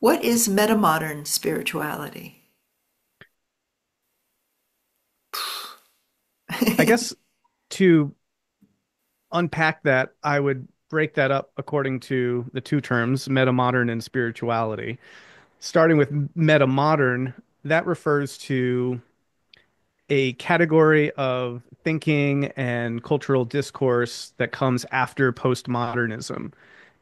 What is metamodern spirituality? I guess to unpack that, I would break that up according to the two terms, metamodern and spirituality. Starting with metamodern, that refers to a category of thinking and cultural discourse that comes after postmodernism.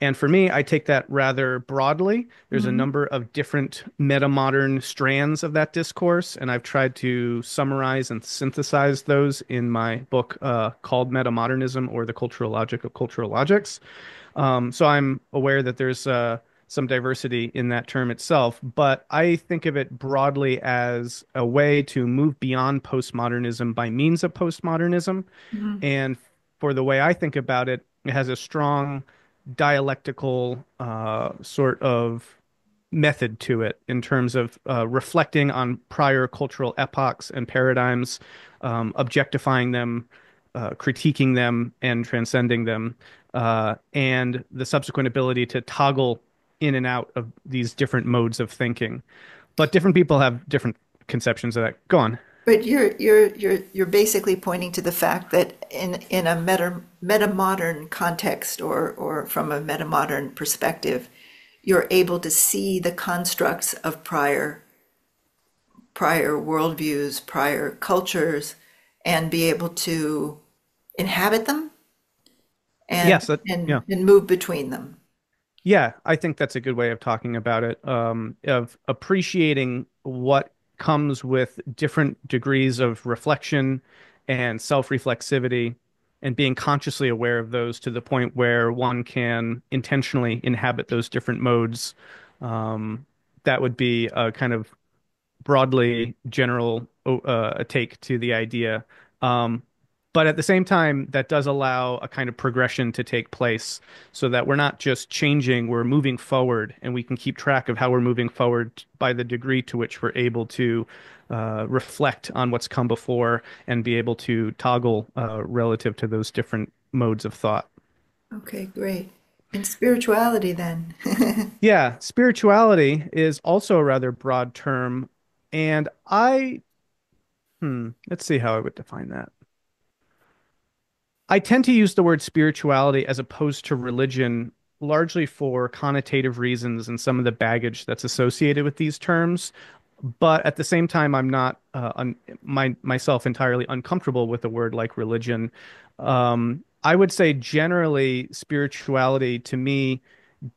And for me, I take that rather broadly. There's a Mhm. number of different metamodern strands of that discourse, and I've tried to summarize and synthesize those in my book called Metamodernism or the Cultural Logic of Cultural Logics. So I'm aware that there's some diversity in that term itself, but I think of it broadly as a way to move beyond postmodernism by means of postmodernism. Mhm. And for the way I think about it, it has a strong dialectical sort of method to it in terms of reflecting on prior cultural epochs and paradigms, objectifying them, critiquing them, and transcending them, and the subsequent ability to toggle in and out of these different modes of thinking. But different people have different conceptions of that. Go on. But you're basically pointing to the fact that in a metamodern context or from a metamodern perspective, you're able to see the constructs of prior worldviews, prior cultures, and be able to inhabit them Yes, yeah. and move between them. Yeah, I think that's a good way of talking about it, of appreciating what comes with different degrees of reflection and self-reflexivity, and being consciously aware of those to the point where one can intentionally inhabit those different modes. Um, that would be a kind of broadly general a take to the idea. Um, but at the same time, that does allow a kind of progression to take place so that we're not just changing, we're moving forward, and we can keep track of how we're moving forward by the degree to which we're able to reflect on what's come before and be able to toggle relative to those different modes of thought. Okay, great. And spirituality then. Yeah, spirituality is also a rather broad term, and let's see how I would define that. I tend to use the word spirituality as opposed to religion largely for connotative reasons and some of the baggage that's associated with these terms. But at the same time, I'm not myself entirely uncomfortable with a word like religion. I would say generally, spirituality to me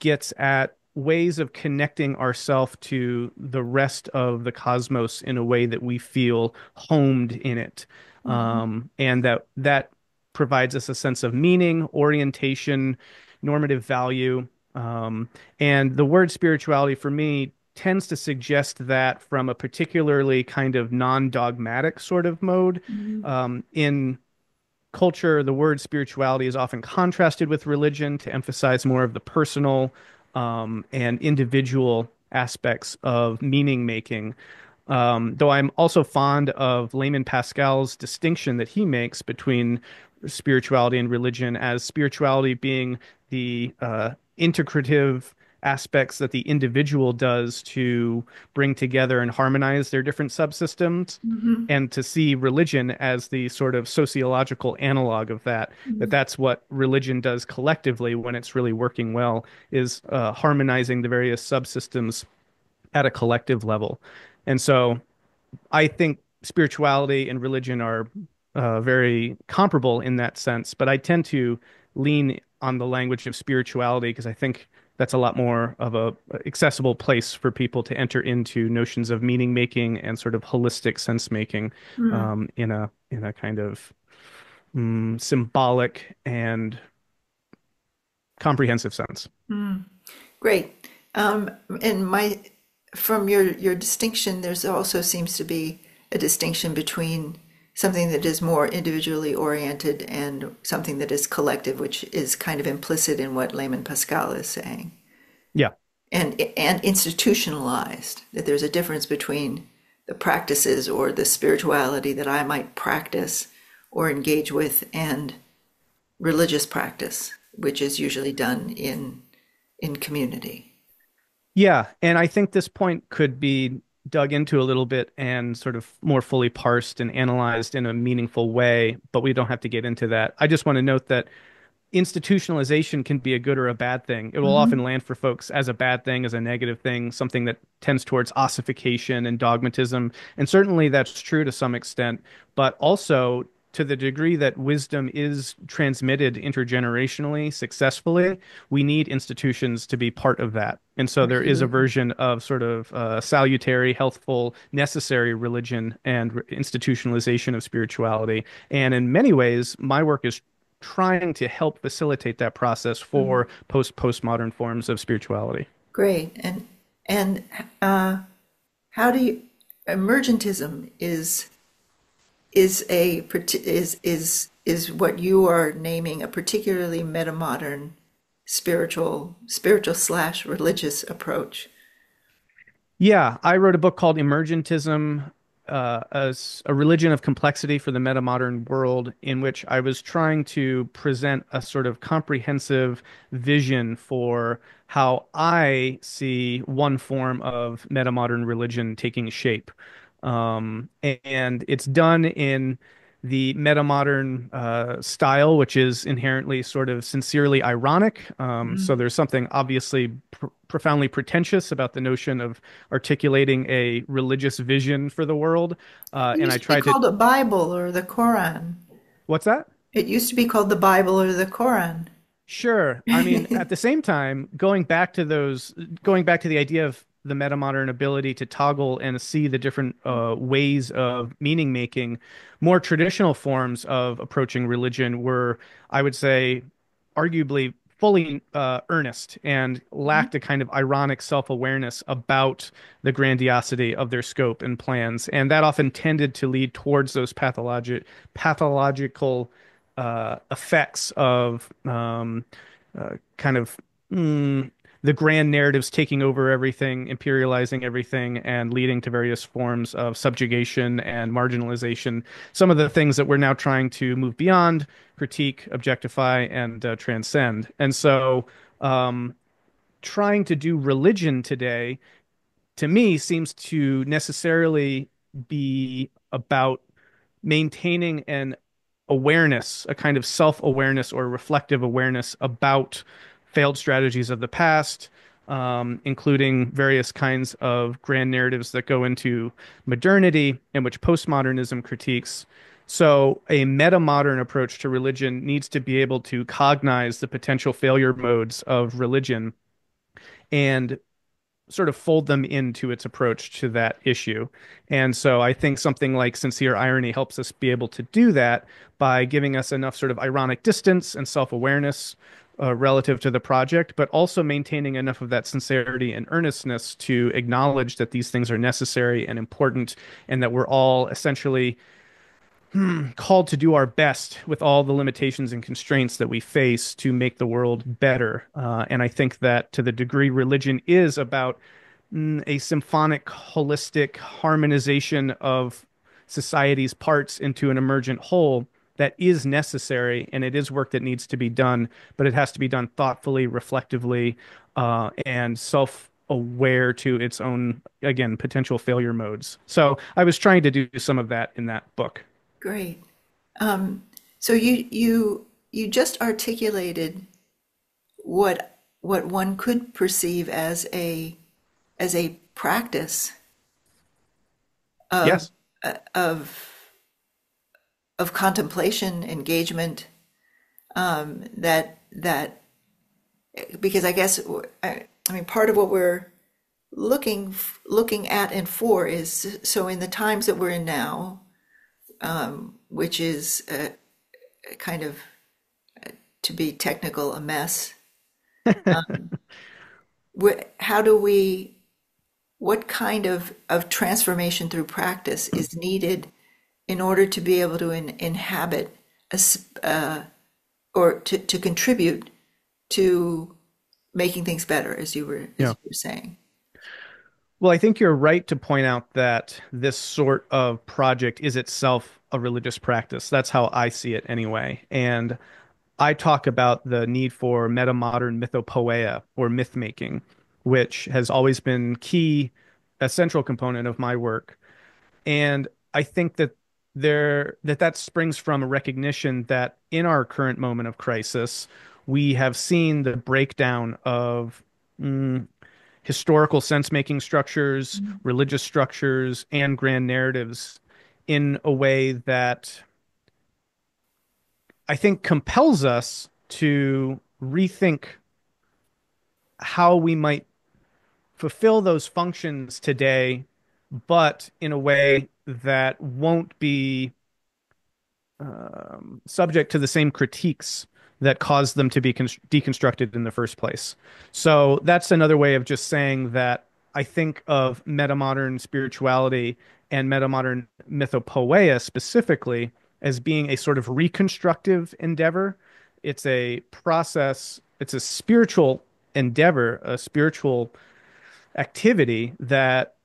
gets at ways of connecting ourselves to the rest of the cosmos in a way that we feel homed in it. Mhm. And that provides us a sense of meaning, orientation, normative value. And the word spirituality for me tends to suggest that from a particularly kind of non-dogmatic sort of mode. Mhm. In culture, the word spirituality is often contrasted with religion to emphasize more of the personal and individual aspects of meaning making. Though I'm also fond of Layman Pascal's distinction that he makes between spirituality and religion, as spirituality being the integrative aspects that the individual does to bring together and harmonize their different subsystems, Mhm. and to see religion as the sort of sociological analog of that, that Mhm. that's what religion does collectively when it's really working well, is harmonizing the various subsystems at a collective level. And so I think spirituality and religion are very comparable in that sense, but I tend to lean on the language of spirituality because I think that's a lot more of a accessible place for people to enter into notions of meaning making and sort of holistic sense making Mm. in a kind of symbolic and comprehensive sense. Mm. Great. And my from your distinction, there's also seems to be a distinction between something that is more individually oriented and something that is collective, which is kind of implicit in what Layman Pascal is saying, Yeah. and institutionalized. That there's a difference between the practices or the spirituality that I might practice or engage with and religious practice, which is usually done in community. Yeah, and I think this point could be dug into a little bit and sort of more fully parsed and analyzed in a meaningful way, but we don't have to get into that. I just want to note that institutionalization can be a good or a bad thing. It will often Hmm. land for folks as a bad thing, as a negative thing, something that tends towards ossification and dogmatism. And certainly that's true to some extent, but also to the degree that wisdom is transmitted intergenerationally successfully, we need institutions to be part of that. And so there is a Absolutely. version of sort of salutary, healthful, necessary religion and institutionalization of spirituality. And in many ways, my work is trying to help facilitate that process Mhm. for postmodern forms of spirituality. Great. And uh, how do you emergentism is what you are naming a particularly metamodern spiritual slash religious approach. Yeah, I wrote a book called Emergentism, as a religion of complexity for the metamodern world, in which I was trying to present a sort of comprehensive vision for how I see one form of metamodern religion taking shape. And it's done in the metamodern style, which is inherently sort of sincerely ironic. So Mhm. there's something obviously profoundly pretentious about the notion of articulating a religious vision for the world. It And I used to be tried to, called the Bible or the Koran. what's that? It used to be called the Bible or the Koran. Sure. I mean, at the same time, going back to the idea of the metamodern ability to toggle and see the different ways of meaning making, more traditional forms of approaching religion were, I would say, arguably fully earnest and lacked a kind of ironic self-awareness about the grandiosity of their scope and plans. And that often tended to lead towards those pathological effects of kind of mm, the grand narratives taking over everything, imperializing everything, and leading to various forms of subjugation and marginalization. Some of the things that we're now trying to move beyond, critique, objectify, and transcend. And so, trying to do religion today, to me, seems to necessarily be about maintaining an awareness, a kind of self-awareness or reflective awareness about failed strategies of the past, including various kinds of grand narratives that go into modernity and which postmodernism critiques. So, a meta-modern approach to religion needs to be able to cognize the potential failure modes of religion and sort of fold them into its approach to that issue. And so I think something like sincere irony helps us be able to do that by giving us enough sort of ironic distance and self-awareness relative to the project, but also maintaining enough of that sincerity and earnestness to acknowledge that these things are necessary and important, and that we're all essentially called to do our best with all the limitations and constraints that we face to make the world better. And I think that to the degree religion is about a symphonic, holistic harmonization of society's parts into an emergent whole, that is necessary, and it is work that needs to be done, but it has to be done thoughtfully, reflectively, and self-aware to its own, again, potential failure modes. So I was trying to do some of that in that book. Great. So you just articulated what one could perceive as a practice of Yes. of of contemplation, engagement, that because I guess I mean part of what we're looking at and for is so in the times that we're in now, which is a kind of, to be technical, a mess. How do we, what kind of transformation through practice is needed in order to be able to inhabit or to contribute to making things better, as Yeah. you were saying? Well, I think you're right to point out that this sort of project is itself a religious practice. That's how I see it anyway. And I talk about the need for metamodern mythopoeia or myth making, which has always been key, a central component of my work. And I think that that springs from a recognition that in our current moment of crisis, we have seen the breakdown of mm, historical sense-making structures, religious structures, and grand narratives in a way that I think compels us to rethink how we might fulfill those functions today, but in a way that won't be subject to the same critiques that caused them to be deconstructed in the first place. So that's another way of just saying that I think of metamodern spirituality and metamodern mythopoeia specifically as being a sort of reconstructive endeavor. It's a process, it's a spiritual endeavor, a spiritual activity that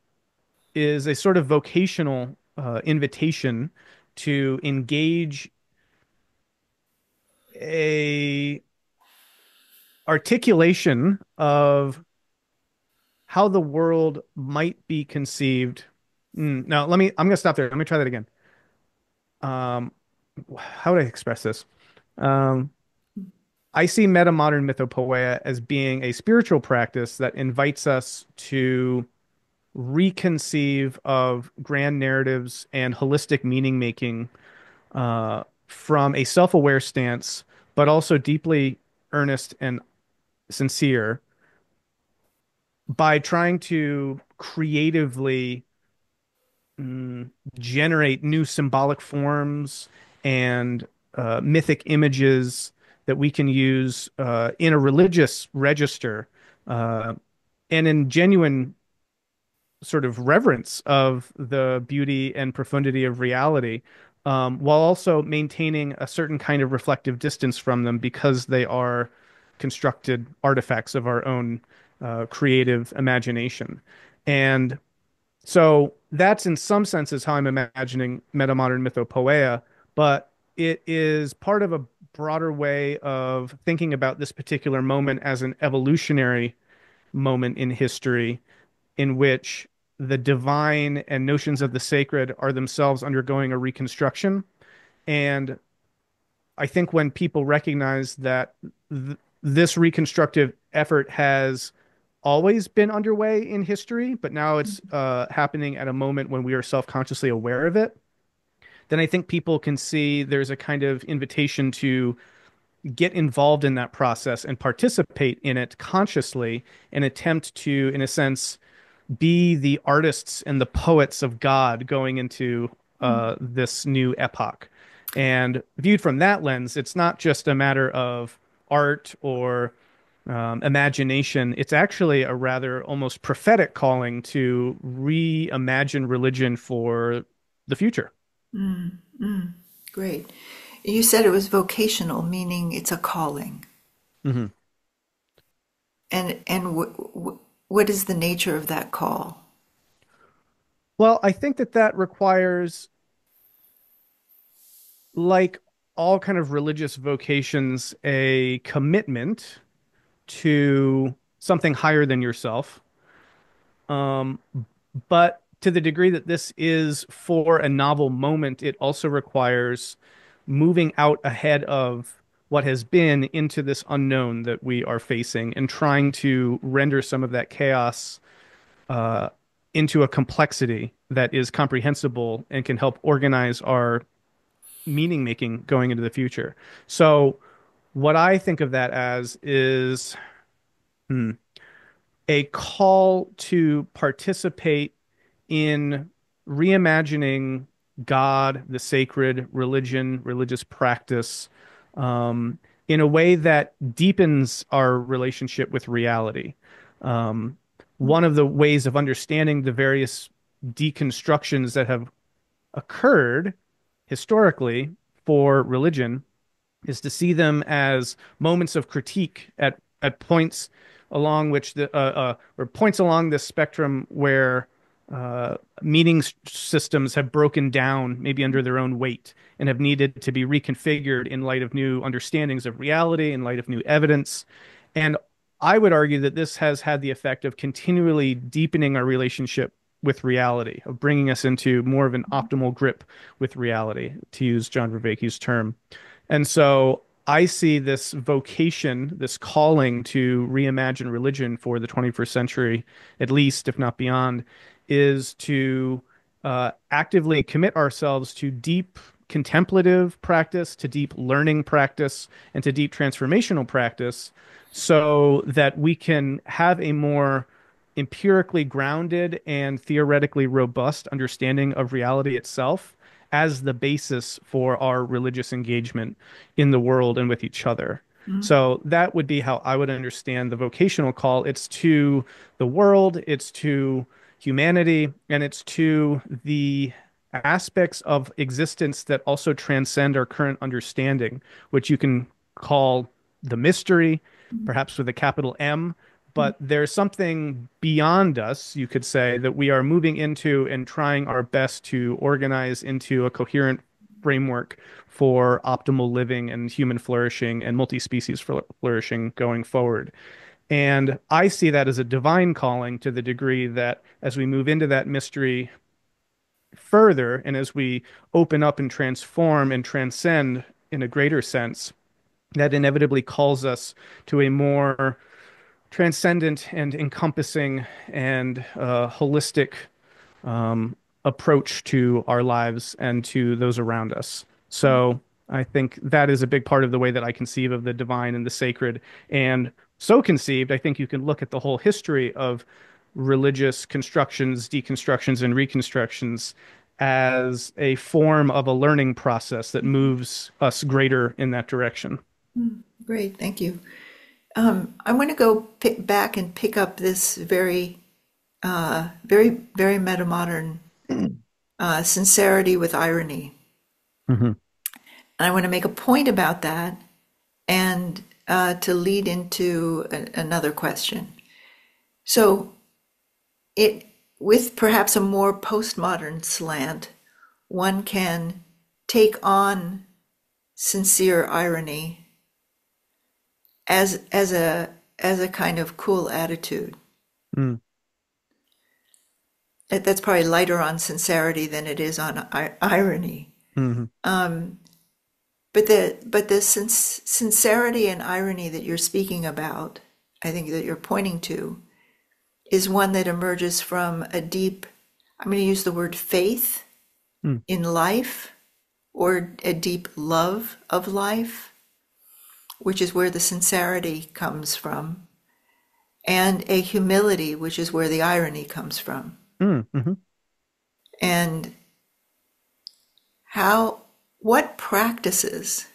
is a sort of vocational invitation to engage a articulation of how the world might be conceived. Now, I'm going to stop there. Let me try that again. Um, how would I express this? Um, I see metamodern mythopoeia as being a spiritual practice that invites us to reconceive of grand narratives and holistic meaning making from a self-aware stance, but also deeply earnest and sincere by trying to creatively mm, generate new symbolic forms and mythic images that we can use in a religious register uh, and in genuine sort of reverence of the beauty and profundity of reality, while also maintaining a certain kind of reflective distance from them because they are constructed artifacts of our own creative imagination. And so that's in some senses how I'm imagining metamodern mythopoeia, but it is part of a broader way of thinking about this particular moment as an evolutionary moment in history in which the divine and notions of the sacred are themselves undergoing a reconstruction. And I think when people recognize that this reconstructive effort has always been underway in history, but now it's happening at a moment when we are self-consciously aware of it, then I think people can see there's a kind of invitation to get involved in that process and participate in it consciously and attempt to, in a sense, be the artists and the poets of God going into this new epoch. And viewed from that lens, it's not just a matter of art or imagination. It's actually a rather almost prophetic calling to reimagine religion for the future. Great. You said it was vocational, meaning it's a calling. Mhm. And what is the nature of that call? Well, I think that that requires, like all kind of religious vocations, a commitment to something higher than yourself. Um, but to the degree that this is for a novel moment, it also requires moving out ahead of what has been into this unknown that we are facing and trying to render some of that chaos uh, into a complexity that is comprehensible and can help organize our meaning making going into the future. So, what I think of that as is hmm, a call to participate in reimagining God, the sacred, religion, religious practice, in a way that deepens our relationship with reality. Um, One of the ways of understanding the various deconstructions that have occurred historically for religion is to see them as moments of critique at points along which the or points along this spectrum where systems have broken down maybe under their own weight and have needed to be reconfigured in light of new understandings of reality, in light of new evidence. And I would argue that this has had the effect of continually deepening our relationship with reality, of bringing us into more of an optimal grip with reality, to use John Vervaeke's term. And so I see this vocation, this calling to reimagine religion for the 21st century, at least, if not beyond, is to actively commit ourselves to deep contemplative practice, to deep learning practice, and to deep transformational practice so that we can have a more empirically grounded and theoretically robust understanding of reality itself as the basis for our religious engagement in the world and with each other. Mm, So that would be how I would understand the vocational call. It's to the world, it's to humanity, and it's to the aspects of existence that also transcend our current understanding, which you can call the mystery, mm, perhaps with a capital M, mm, but there's something beyond us, you could say, that we are moving into and trying our best to organize into a coherent framework for optimal living and human flourishing and multi-species flourishing going forward. And I see that as a divine calling to the degree that as we move into that mystery further and as we open up and transform and transcend in a greater sense, that inevitably calls us to a more transcendent and encompassing and holistic um, approach to our lives and to those around us. mm, So I think that is a big part of the way that I conceive of the divine and the sacred. And so conceived, I think you can look at the whole history of religious constructions, deconstructions, and reconstructions as a form of a learning process that moves us greater in that direction. mm. Great, thank you. I want to go back and pick up this very metamodern sincerity with irony. Hmm. And I want to make a point about that and to lead into another question. So, it with perhaps a more postmodern slant, one can take on sincere irony as a kind of cool attitude. Mm. That's probably lighter on sincerity than it is on irony. Hmm. But the sincerity and irony that you're speaking about, I think that you're pointing to, is one that emerges from a deep, I'm going to use the word faith Mm. in life, or a deep love of life, which is where the sincerity comes from, and a humility, which is where the irony comes from. Mm. Hmm. And how, what practices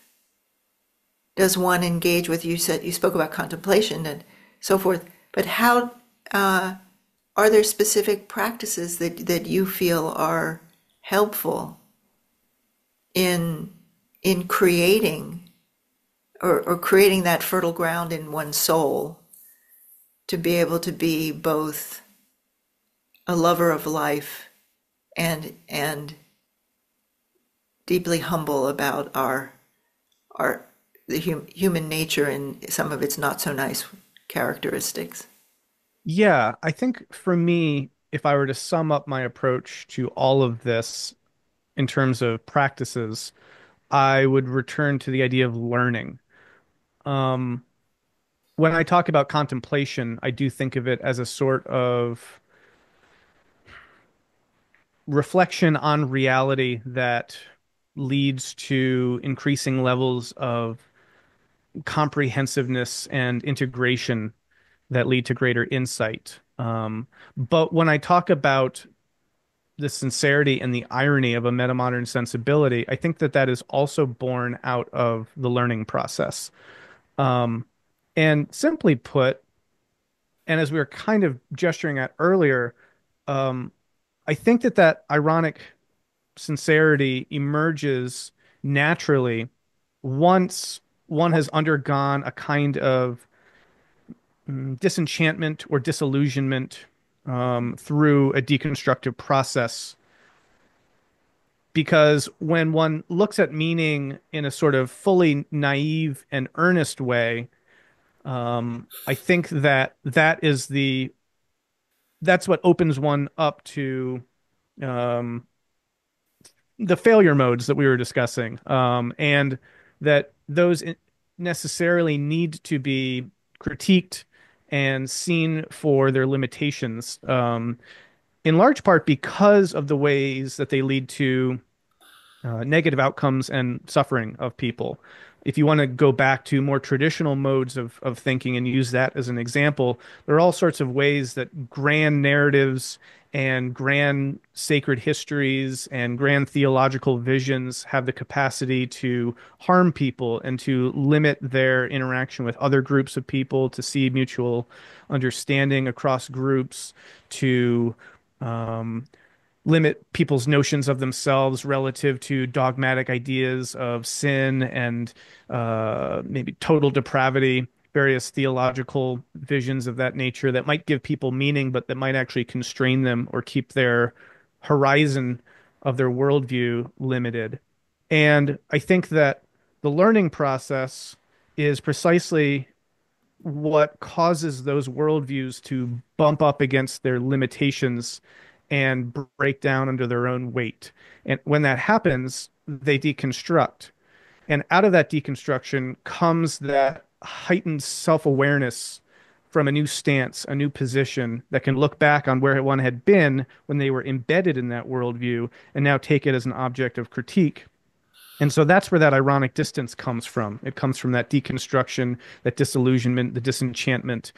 does one engage with? You said you spoke about contemplation and so forth, but how are there specific practices that you feel are helpful in creating or creating that fertile ground in one's soul to be able to be both a lover of life and deeply humble about our the human nature and some of its not so nice characteristics. Yeah, I think for me, if I were to sum up my approach to all of this in terms of practices, I would return to the idea of learning. Um, when I talk about contemplation, I do think of it as a sort of reflection on reality that leads to increasing levels of comprehensiveness and integration that lead to greater insight. But when I talk about the sincerity and the irony of a metamodern sensibility, I think that that is also born out of the learning process. Um, and simply put, and as we were kind of gesturing at earlier, um, I think that that ironic sincerity emerges naturally once one has undergone a kind of disenchantment or disillusionment through a deconstructive process. Because when one looks at meaning in a sort of fully naive and earnest way, I think that that's what opens one up to um, the failure modes that we were discussing, and that those necessarily need to be critiqued and seen for their limitations, in large part because of the ways that they lead to negative outcomes and suffering of people. If you want to go back to more traditional modes of thinking and use that as an example, there are all sorts of ways that grand narratives and grand sacred histories and grand theological visions have the capacity to harm people and to limit their interaction with other groups of people, to see mutual understanding across groups, to um, limit people's notions of themselves relative to dogmatic ideas of sin and maybe total depravity, various theological visions of that nature that might give people meaning, but that might actually constrain them or keep their horizon of their worldview limited. And I think that the learning process is precisely what causes those worldviews to bump up against their limitations and break down under their own weight. And when that happens, they deconstruct. And out of that deconstruction comes that heightened self awareness from a new stance, a new position that can look back on where one had been when they were embedded in that worldview and now take it as an object of critique. And so that's where that ironic distance comes from. It comes from that deconstruction, that disillusionment, the disenchantment.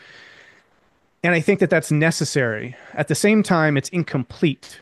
And I think that that's necessary. At the same time, it's incomplete.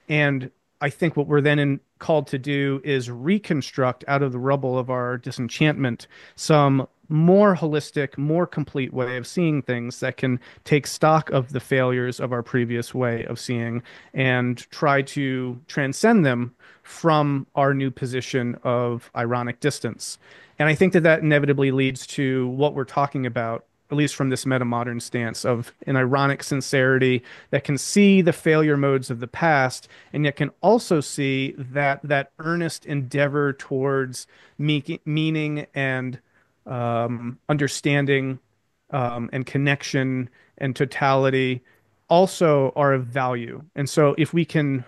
And I think what we're then called to do is reconstruct out of the rubble of our disenchantment some more holistic, more complete way of seeing things that can take stock of the failures of our previous way of seeing and try to transcend them from our new position of ironic distance. And I think that that inevitably leads to what we're talking about, at least from this metamodern stance of an ironic sincerity that can see the failure modes of the past and yet can also see that earnest endeavor towards meaning and understanding and connection and totality also are of value. And so if we can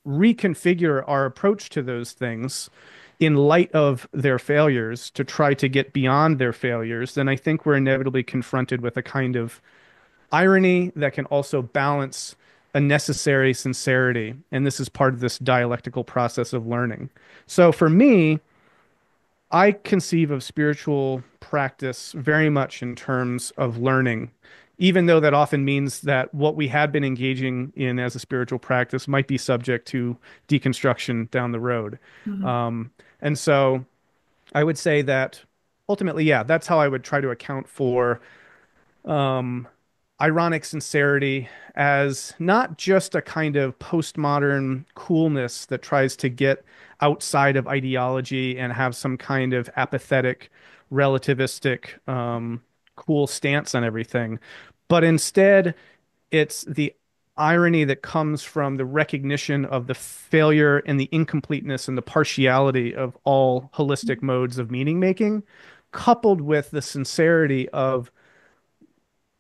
reconfigure our approach to those things in light of their failures to try to get beyond their failures, then I think we're inevitably confronted with a kind of irony that can also balance a necessary sincerity. And this is part of this dialectical process of learning. So for me, I conceive of spiritual practice very much in terms of learning, even though that often means that what we had been engaging in as a spiritual practice might be subject to deconstruction down the road. Mhm. Um, and so I would say that ultimately, yeah, that's how I would try to account for um, ironic sincerity as not just a kind of postmodern coolness that tries to get outside of ideology and have some kind of apathetic, relativistic, cool stance on everything, but instead it's the irony that comes from the recognition of the failure and the incompleteness and the partiality of all holistic modes of meaning making, coupled with the sincerity of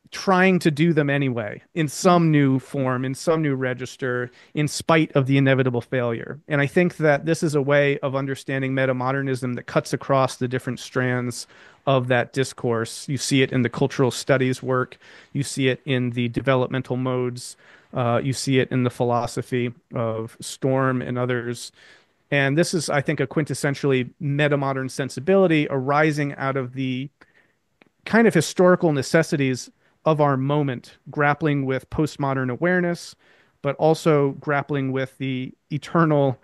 trying to do them anyway in some new form, in some new register, in spite of the inevitable failure. And I think that this is a way of understanding metamodernism that cuts across the different strands of that discourse. You see it in the cultural studies work, you see it in the developmental modes, you see it in the philosophy of Storm and others. And this is, I think, a quintessentially metamodern sensibility arising out of the kind of historical necessities of our moment, grappling with postmodern awareness, but also grappling with the eternal,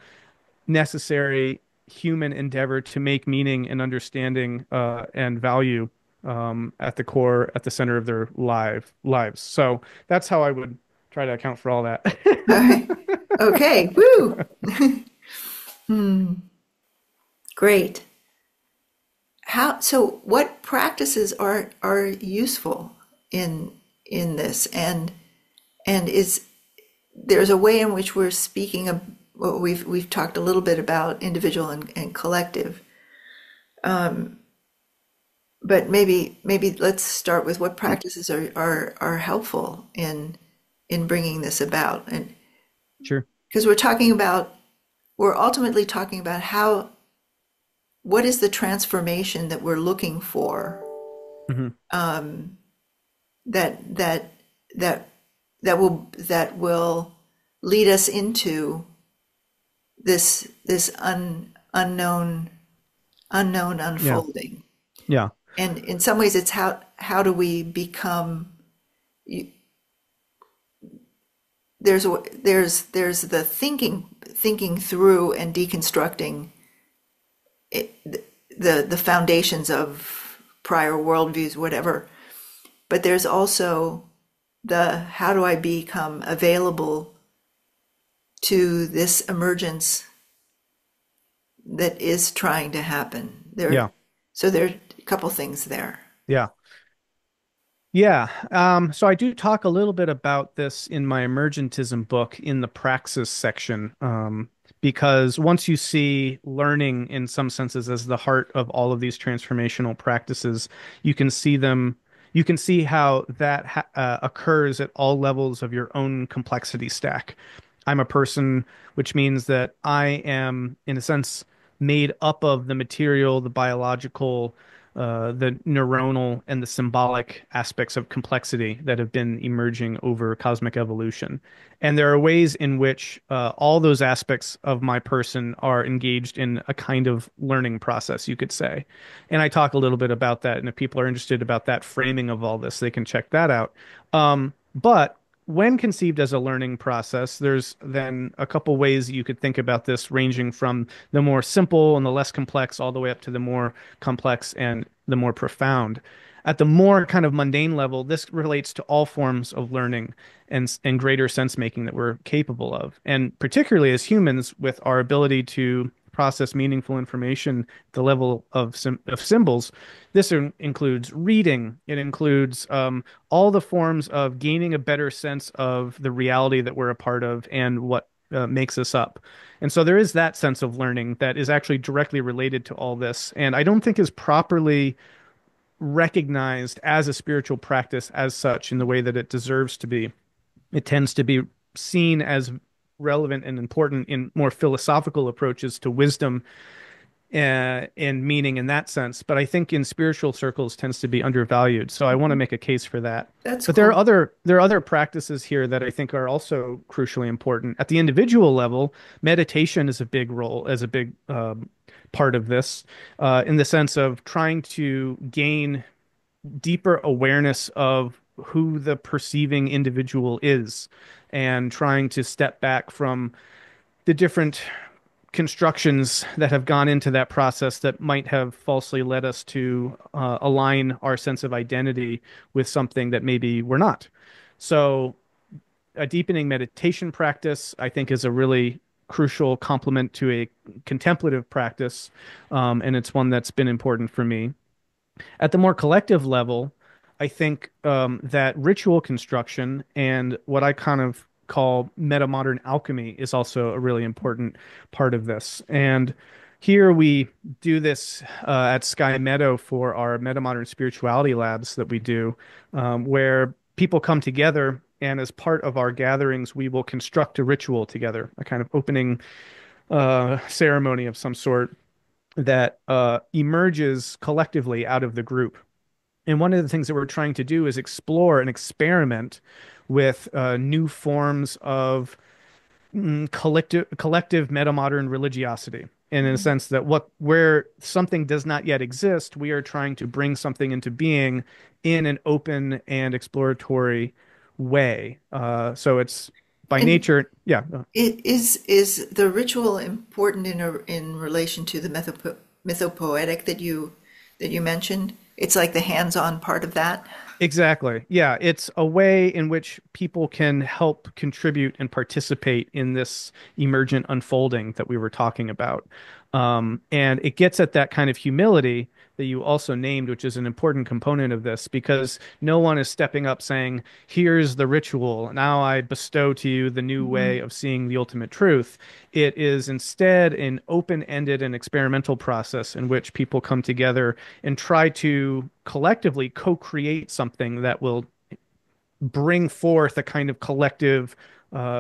necessary human endeavor to make meaning and understanding and value at the core, at the center of their lives. So that's how I would try to account for all that. All right. Okay. Woo. Great. So what practices are useful in this, and is there's a way in which we're speaking of, well, we've talked a little bit about individual and collective. but maybe let's start with what practices are helpful in bringing this about. And Sure. because we're ultimately talking about what is the transformation that we're looking for, Hmm. that that that that will lead us into this unknown Yeah. unfolding. Yeah. And in some ways, it's how do we become, there's the thinking through and deconstructing the foundations of prior worldviews, whatever. But there's also the how do I become available to this emergence that is trying to happen. Yeah. There are a couple things there. Yeah. Yeah. So I do talk a little bit about this in my emergentism book in the praxis section, because once you see learning in some senses as the heart of all of these transformational practices, you can see them, you can see how that occurs at all levels of your own complexity stack. I'm a person, which means that I am, in a sense, made up of the material, the biological, the neuronal and the symbolic aspects of complexity that have been emerging over cosmic evolution. And there are ways in which all those aspects of my person are engaged in a kind of learning process, you could say. And I talk a little bit about that. And if people are interested about that framing of all this, they can check that out. But when conceived as a learning process, there's then a couple ways you could think about this, ranging from the more simple and the less complex all the way up to the more complex and the more profound. At the more kind of mundane level, this relates to all forms of learning and greater sense making that we're capable of. And particularly as humans, with our ability to process meaningful information at the level of, of symbols, this includes reading, it includes all the forms of gaining a better sense of the reality that we're a part of and what makes us up. And so there is that sense of learning that is actually directly related to all this. And I don't think is properly recognized as a spiritual practice as such in the way that it deserves to be. It tends to be seen as relevant and important in more philosophical approaches to wisdom and meaning in that sense. But I think in spiritual circles tends to be undervalued. So I want to make a case for that. That's But there are cool. other practices here that I think are also crucially important. At the individual level, meditation is a big role, as a big part of this, in the sense of trying to gain deeper awareness of who the perceiving individual is and trying to step back from the different constructions that have gone into that process that might have falsely led us to align our sense of identity with something that maybe we're not. So, a deepening meditation practice, I think, is a really crucial complement to a contemplative practice, and it's one that's been important for me. At the more collective level, I think that ritual construction and what I kind of call metamodern alchemy is also a really important part of this. And here we do this at Sky Meadow for our metamodern spirituality labs that we do, where people come together. And as part of our gatherings, we will construct a ritual together, a kind of opening ceremony of some sort that emerges collectively out of the group. And one of the things that we're trying to do is explore and experiment with new forms of collective metamodern religiosity. And in a sense that where something does not yet exist, we are trying to bring something into being in an open and exploratory way. So it's by And nature, yeah, is the ritual important in relation to the mythopoetic that you mentioned? It's like the hands-on part of that. exactly. Yeah, it's a way in which people can help contribute and participate in this emergent unfolding that we were talking about. And it gets at that kind of humility that you also named, which is an important component of this, because no one is stepping up saying, here's the ritual. Now I bestow to you the new way Mhm. of seeing the ultimate truth. It is instead an open-ended and experimental process in which people come together and try to collectively co-create something that will bring forth a kind of collective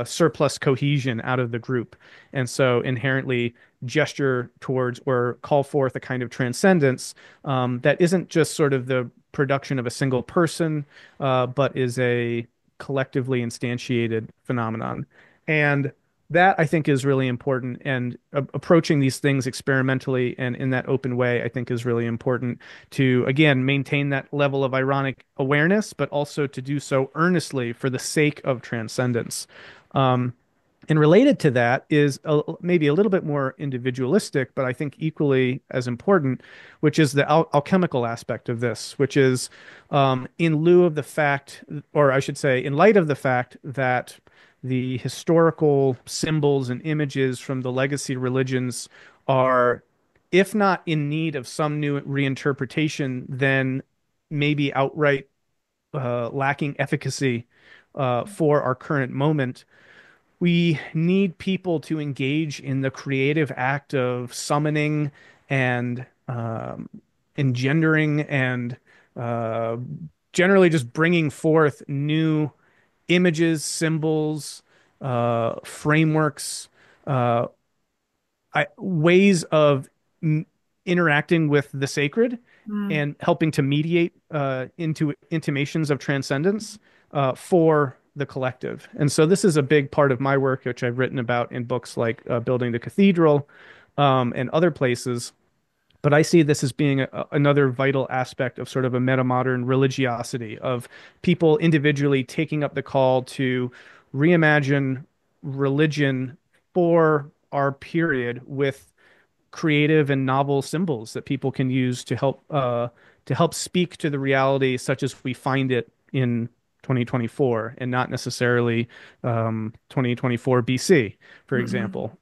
surplus cohesion out of the group. And so inherently gesture towards or call forth a kind of transcendence that isn't just sort of the production of a single person, but is a collectively instantiated phenomenon. And that I think is really important. And approaching these things experimentally and in that open way, I think is really important to, again, maintain that level of ironic awareness, but also to do so earnestly for the sake of transcendence. Um, and related to that is maybe a little bit more individualistic, but I think equally as important, which is the alchemical aspect of this, which is in lieu of the fact, or I should say, in light of the fact that the historical symbols and images from the legacy religions are, if not in need of some new reinterpretation, then maybe outright lacking efficacy for our current moment. We need people to engage in the creative act of summoning and engendering and uh, generally just bringing forth new images, symbols, frameworks, uh, ways of interacting with the sacred Mm. and helping to mediate into intimations of transcendence for the collective. And so this is a big part of my work, which I've written about in books like Building the Cathedral and other places. But I see this as being another vital aspect of sort of a metamodern religiosity of people individually taking up the call to reimagine religion for our period with creative and novel symbols that people can use to help speak to the reality such as we find it in 2024 and not necessarily 2024 BC, for Mm-mm. example.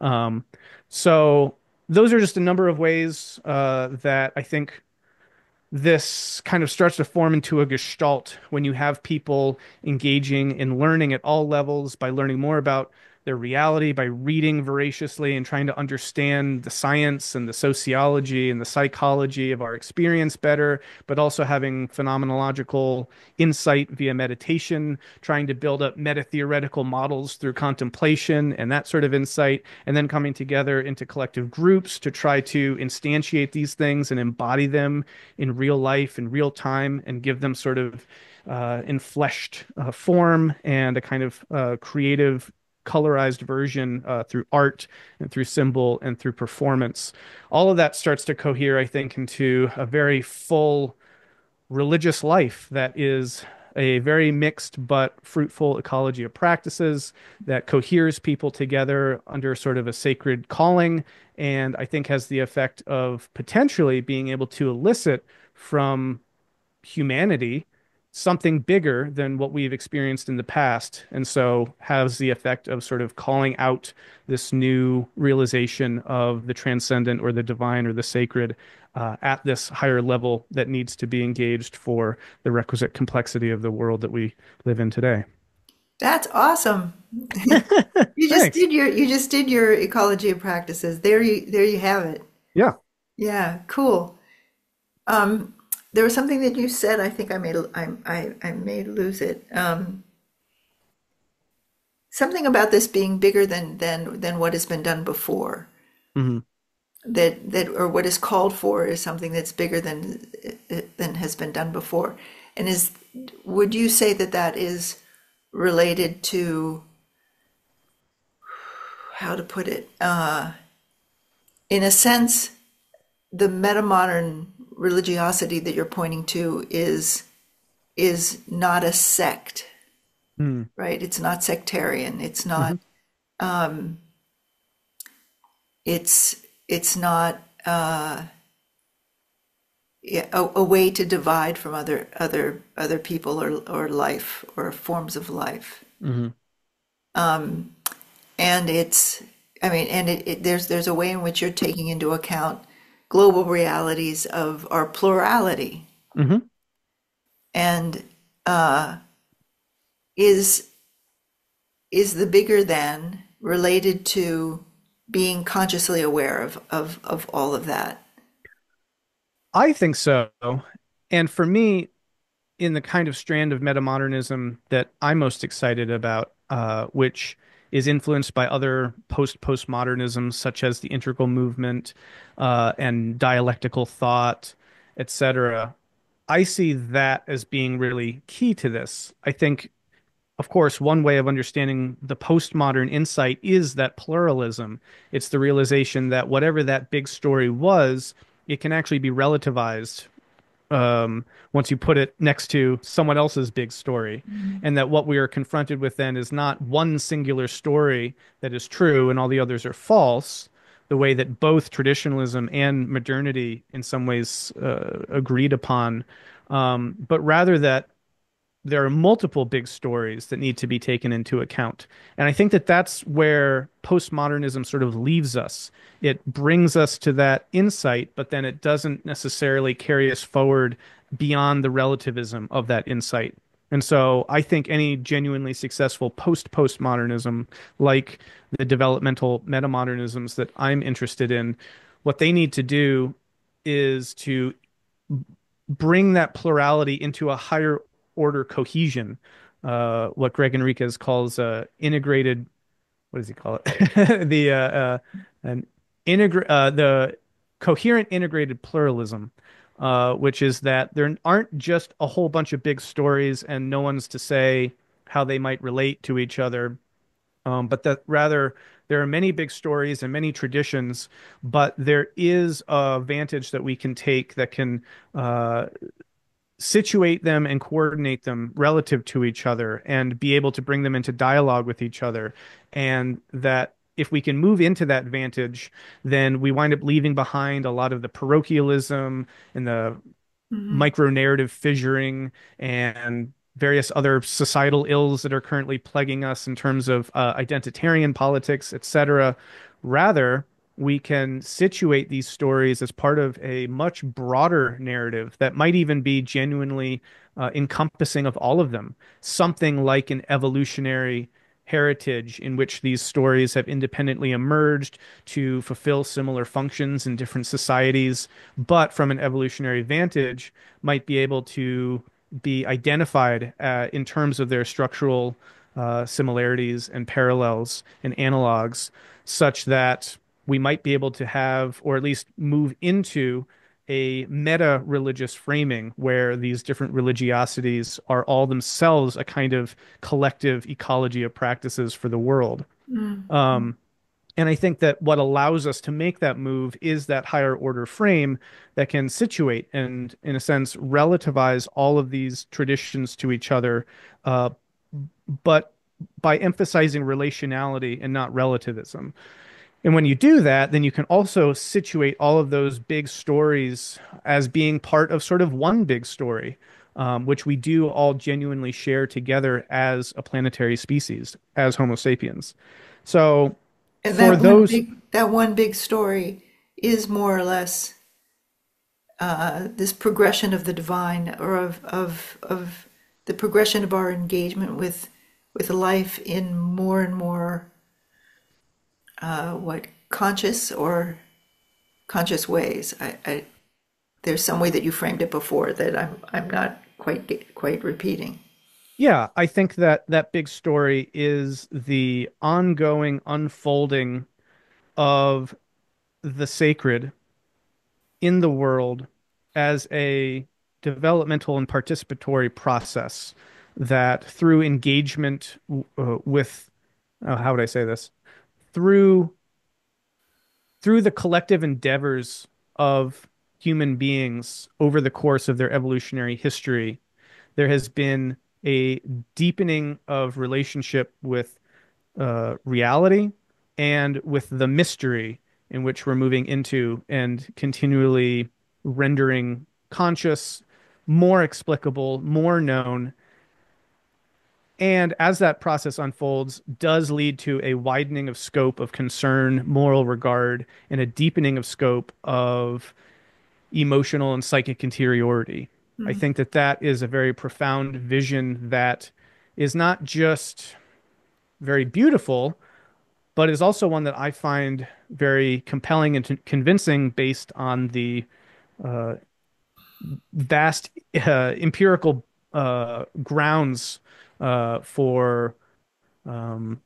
So those are just a number of ways that I think this kind of starts to form into a gestalt when you have people engaging in learning at all levels by learning more about their reality, by reading voraciously and trying to understand the science and the sociology and the psychology of our experience better, but also having phenomenological insight via meditation, trying to build up meta-theoretical models through contemplation and that sort of insight, and then coming together into collective groups to try to instantiate these things and embody them in real life, in real time, and give them sort of enfleshed form and a kind of creative, colorized version through art and through symbol and through performance. All of that starts to cohere, I think, into a very full religious life that is a very mixed but fruitful ecology of practices that coheres people together under sort of a sacred calling, and I think has the effect of potentially being able to elicit from humanity something bigger than what we've experienced in the past. And so has the effect of sort of calling out this new realization of the transcendent or the divine or the sacred at this higher level that needs to be engaged for the requisite complexity of the world that we live in today. That's awesome. Thanks. You just did your ecology of practices. There you have it. Yeah. Yeah, cool. Um, there was something that you said. I think I may lose it. Something about this being bigger than what has been done before. Hmm. That or what is called for is something that's bigger than has been done before. And is would you say that that is related to how to put it? In a sense, the metamodern religiosity that you're pointing to is not a sect, Mm. right? It's not sectarian. Hmm. It's not yeah, a way to divide from other people or life or forms of life. Hmm. And it's I mean, and there's a way in which you're taking into account global realities of our plurality. Hmm. And uh, is is the bigger than related to being consciously aware of all of that? I think so. And for me, in the kind of strand of metamodernism that I'm most excited about, which is influenced by other postmodernisms such as the integral movement and dialectical thought, etc. I see that as being really key to this. I think, of course, one way of understanding the postmodern insight is that pluralism. It's the realization that whatever that big story was, it can actually be relativized once you put it next to someone else's big story. Mm. And that what we are confronted with then is not one singular story that is true and all the others are false, the way that both traditionalism and modernity in some ways agreed upon, but rather that there are multiple big stories that need to be taken into account. And I think that that's where postmodernism sort of leaves us. It brings us to that insight, but then it doesn't necessarily carry us forward beyond the relativism of that insight. And so I think any genuinely successful postmodernism, like the developmental metamodernisms that I'm interested in, what they need to do is to bring that plurality into a higher order cohesion, what Greg Enriquez calls integrated. What does he call it? An the coherent integrated pluralism, which is that there aren't just a whole bunch of big stories and no one's to say how they might relate to each other, but that rather there are many big stories and many traditions, but there is a vantage that we can take that can situate them and coordinate them relative to each other and be able to bring them into dialogue with each other. And that if we can move into that vantage, then we wind up leaving behind a lot of the parochialism and the Mhm. micro narrative fissuring and various other societal ills that are currently plaguing us in terms of identitarian politics, etc. Rather, we can situate these stories as part of a much broader narrative that might even be genuinely encompassing of all of them. Something like an evolutionary heritage in which these stories have independently emerged to fulfill similar functions in different societies, but from an evolutionary vantage, might be able to be identified in terms of their structural similarities and parallels and analogs, such that we might be able to have, or at least move into, a meta religious framing where these different religiosities are all themselves a kind of collective ecology of practices for the world. Mm. Um, and I think that what allows us to make that move is that higher order frame that can situate and, in a sense, relativize all of these traditions to each other, uh, but by emphasizing relationality and not relativism. And when you do that, then you can also situate all of those big stories as being part of sort of one big story, which we do all genuinely share together as a planetary species, as Homo sapiens. So And for those, that one big story is more or less this progression of the divine, or of the progression of our engagement with life in more and more what conscious or conscious ways. There's some way that you framed it before that I'm not quite repeating. yeah, I think that that big story is the ongoing unfolding of the sacred in the world as a developmental and participatory process that through engagement with how would I say this? Through the collective endeavors of human beings over the course of their evolutionary history, there has been a deepening of relationship with reality and with the mystery in which we're moving into and continually rendering conscious, more explicable, more known, And as that process unfolds, does lead to a widening of scope of concern, moral regard, and a deepening of scope of emotional and psychic interiority. I Mm. think that that is a very profound vision that is not just very beautiful, but is also one that I find very compelling and convincing based on the uh, vast empirical grounds for um,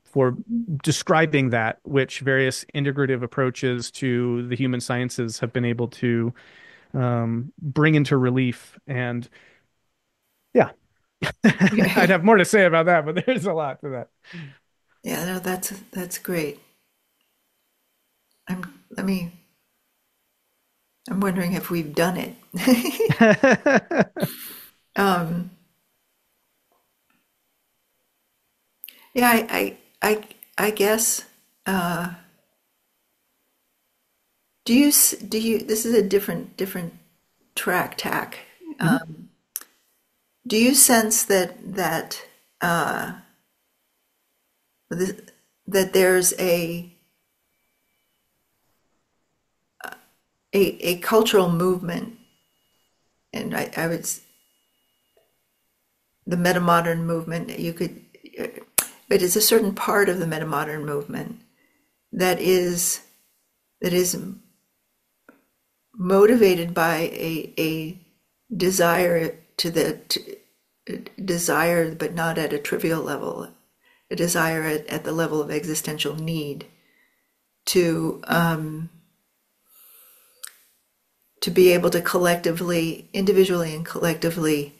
for describing that, which various integrative approaches to the human sciences have been able to bring into relief. And yeah, I'd have more to say about that, but there's a lot to Yeah, no, that's great. Let me. I'm wondering if we've done it. that. um, yeah, I guess. Uh, do you? This is a different track tack. Do you sense uh, th- that there's a cultural movement, and I would the metamodern movement. You could, but it's a certain part of the metamodern movement that is that is motivated by a desire desire, but not at a trivial level, a desire at the level of existential need to to be able to collectively, individually and collectively,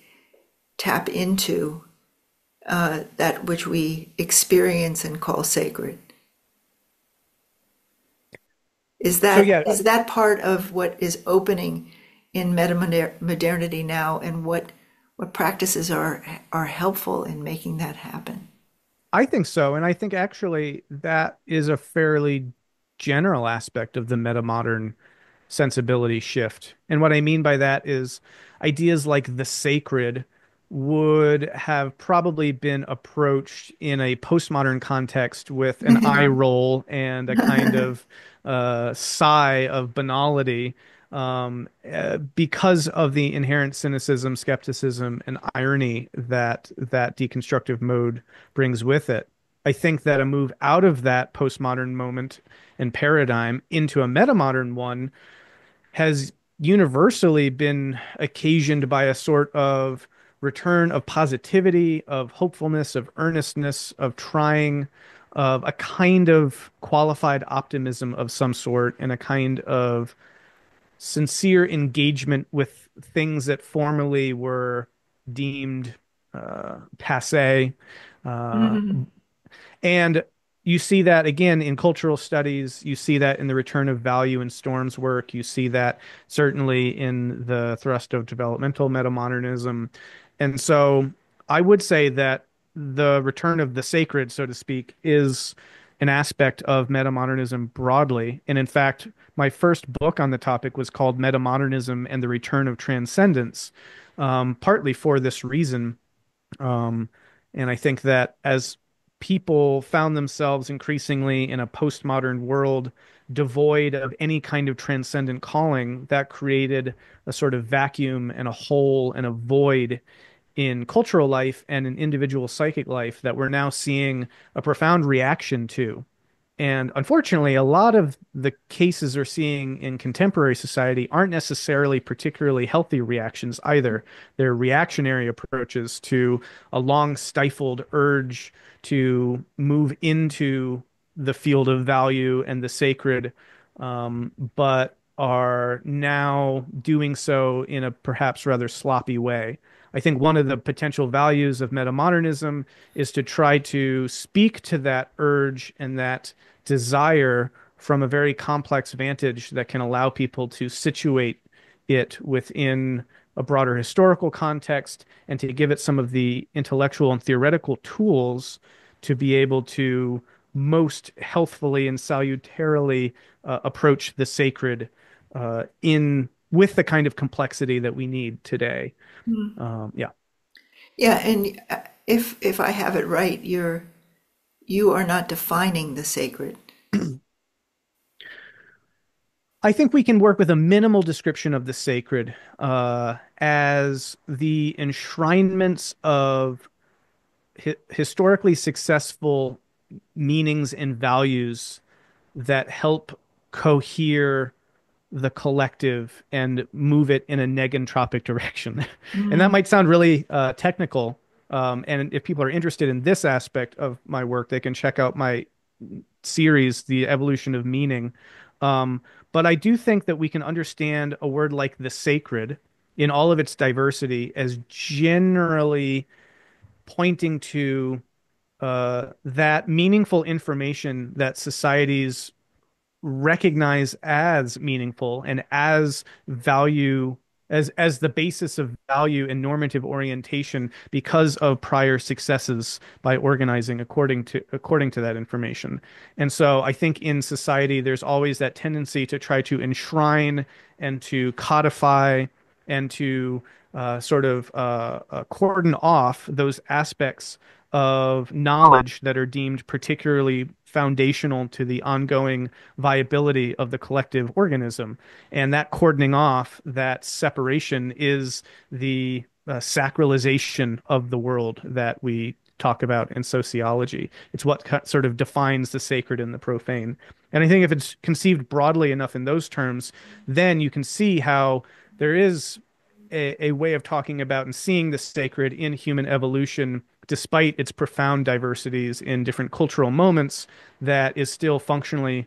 tap into that which we experience and call sacred. So yeah, Is that part of what is opening in metamodernity now, and what practices are helpful in making that happen? I think so. And I think actually that is a fairly general aspect of the metamodern sensibility shift. And what I mean by that is ideas like the sacred would have probably been approached in a postmodern context with an eye roll and a kind of sigh of banality because of the inherent cynicism, skepticism, and irony that that deconstructive mode brings with it. I think that a move out of that postmodern moment and paradigm into a metamodern one has universally been occasioned by a sort of return of positivity, of hopefulness, of earnestness, of trying, of a kind of qualified optimism of some sort, and a kind of sincere engagement with things that formerly were deemed passe. Uh, Mhm. and you see that again in cultural studies. You see that in the return of value in Storm's work. You see that certainly in the thrust of developmental metamodernism. And so I would say that the return of the sacred, so to speak, is an aspect of metamodernism broadly. And in fact, my first book on the topic was called Metamodernism and the Return of Transcendence, partly for this reason. Um, and I think that as people found themselves increasingly in a postmodern world devoid of any kind of transcendent calling, that created a sort of vacuum and a hole and a void in cultural life and in individual psychic life that we're now seeing a profound reaction to. And unfortunately, a lot of the cases we're seeing in contemporary society aren't necessarily particularly healthy reactions either. They're reactionary approaches to a long stifled urge to move into the field of value and the sacred, but are now doing so in a perhaps rather sloppy way. I think one of the potential values of metamodernism is to try to speak to that urge and that desire from a very complex vantage that can allow people to situate it within a broader historical context and to give it some of the intellectual and theoretical tools to be able to most healthfully and salutarily approach the sacred in with the kind of complexity that we need today. Mm. Yeah. Yeah, and if I have it right, you are not defining the sacred. I think we can work with a minimal description of the sacred as the enshrinements of historically successful meanings and values that help cohere the collective and move it in a negentropic direction. And that Mm, might sound really technical. And if people are interested in this aspect of my work, they can check out my series, The Evolution of Meaning. Um, but I do think that we can understand a word like the sacred in all of its diversity as generally pointing to that meaningful information that societies recognize as meaningful and as value as the basis of value and normative orientation because of prior successes by organizing according to that information. And so I think in society there's always that tendency to try to enshrine and to codify and to cordon off those aspects of knowledge that are deemed particularly foundational to the ongoing viability of the collective organism. And that cordoning off, that separation, is the sacralization of the world that we talk about in sociology. It's what sort of defines the sacred and the profane. And I think if it's conceived broadly enough in those terms, then you can see how there is a way of talking about and seeing the sacred in human evolution, despite its profound diversities in different cultural moments, that is still functionally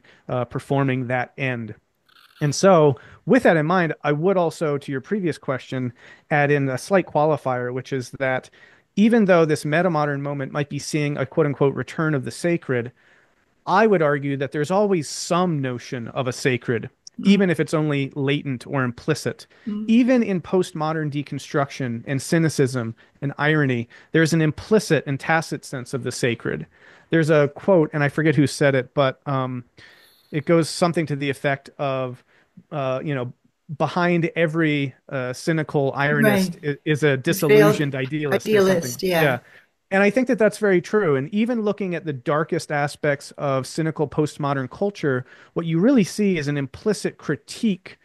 performing that end. And so, with that in mind, I would also, to your previous question, add in a slight qualifier, which is that even though this metamodern moment might be seeing a quote unquote return of the sacred, I would argue that there's always some notion of a sacred, mm, even if it's only latent or implicit. mm. Even in postmodern deconstruction and cynicism and irony, there's an implicit and tacit sense of the sacred. There's a quote, and I forget who said it, but it goes something to the effect of, you know, behind every cynical Right. ironist is a This failed disillusioned idealist or something. idealist, yeah. Yeah. And I think that that's very true. And even looking at the darkest aspects of cynical postmodern culture, what you really see is an implicit critique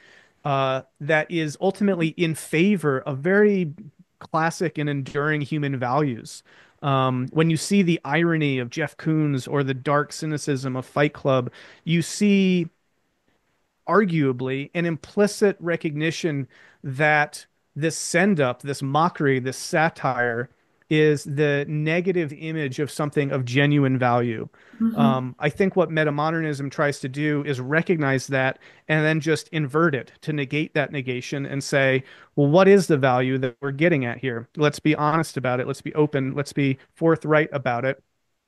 that is ultimately in favor of very classic and enduring human values. When you see the irony of Jeff Koons or the dark cynicism of Fight Club, you see arguably an implicit recognition that this send up, this mockery, this satire is the negative image of something of genuine value. Hmm. I think what metamodernism tries to do is recognize that and then just invert it to negate that negation and say, well, what is the value that we're getting at here? Let's be honest about it. Let's be open. Let's be forthright about it.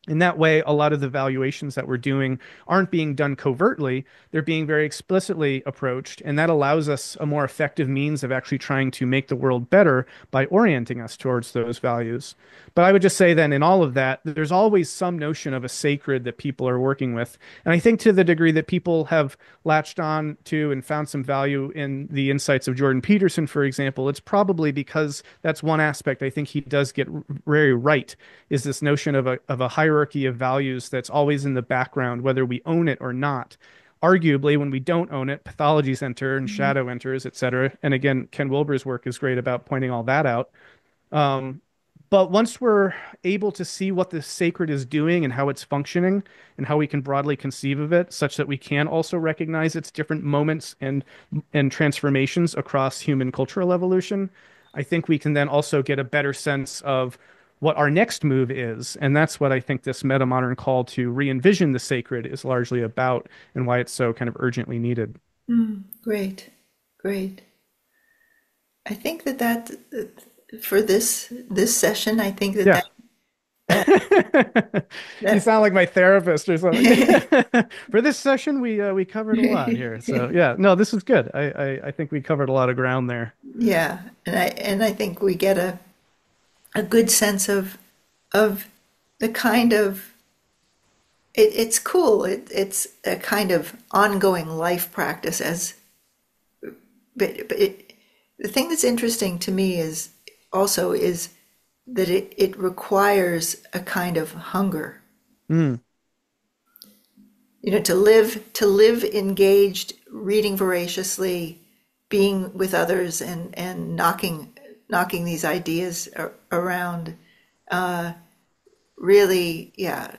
In that way, a lot of the valuations that we're doing aren't being done covertly. They're being very explicitly approached. And that allows us a more effective means of actually trying to make the world better by orienting us towards those values. But I would just say then, in all of that, there's always some notion of a sacred that people are working with. And I think to the degree that people have latched on to and found some value in the insights of Jordan Peterson, for example, it's probably because that's one aspect I think he does get very right, is this notion of a hierarchy of values that's always in the background, whether we own it or not. Arguably, when we don't own it, pathologies enter and shadow enters, et cetera. And again, Ken Wilber's work is great about pointing all that out. Um, but once we're able to see what the sacred is doing and how it's functioning and how we can broadly conceive of it, such that we can also recognize its different moments and transformations across human cultural evolution, I think we can then also get a better sense of what our next move is. And that's what I think this metamodern call to re-envision the sacred is largely about and why it's so kind of urgently needed. Mm, great, great. I think that for this session, I think Yeah. that You that sound like my therapist or something. For this session, we covered a lot here. So yeah, no, this is good. I think we covered a lot of ground there. yeah, and I think we get a good sense of the kind of it's cool. It's a kind of ongoing life practice as but the thing that's interesting to me is also is that it requires a kind of hunger. Mm, To live engaged, reading voraciously, being with others, and knocking these ideas around. Really, yeah,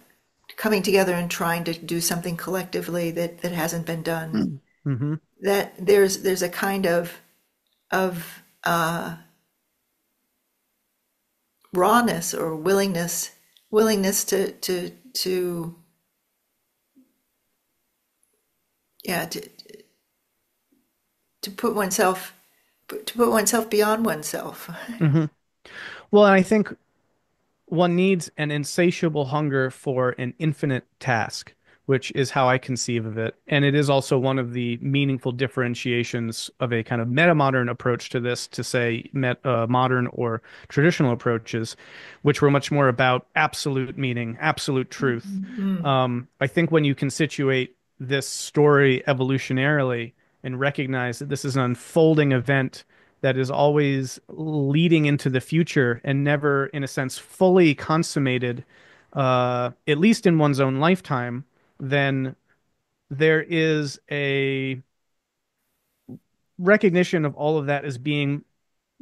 coming together and trying to do something collectively that hasn't been done. hmm That there's a kind of rawness or willingness to yeah to put oneself beyond oneself. hmm Well, and I think one needs an insatiable hunger for an infinite task, which is how I conceive of it. And it is also one of the meaningful differentiations of a kind of metamodern approach to this, to say modern or traditional approaches, which were much more about absolute meaning, absolute truth. Mm, I think when you can situate this story evolutionarily and recognize that this is an unfolding event that is always leading into the future and never, in a sense, fully consummated, at least in one's own lifetime, then there is a recognition of all of that as being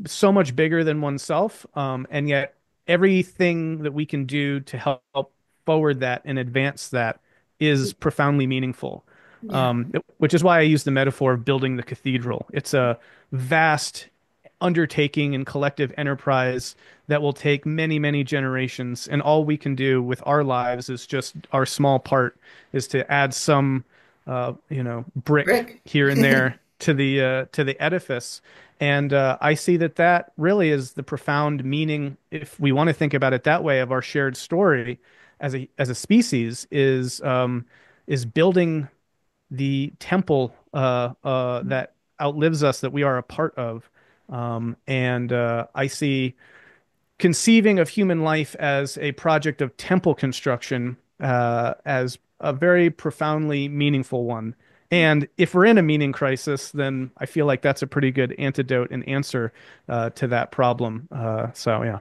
so much bigger than oneself. And yet, everything that we can do to help forward that and advance that is profoundly meaningful. yeah, Which is why I use the metaphor of building the cathedral. It's a vast undertaking and collective enterprise that will take many, many generations. And all we can do with our lives is just our small part is to add some, brick Rick. here and there to the edifice. And I see that that really is the profound meaning, if we want to think about it that way, of our shared story as a species is building the temple that outlives us, that we are a part of. And I see conceiving of human life as a project of temple construction as a very profoundly meaningful one. And if we're in a meaning crisis, then I feel like that's a pretty good antidote and answer to that problem. So, yeah.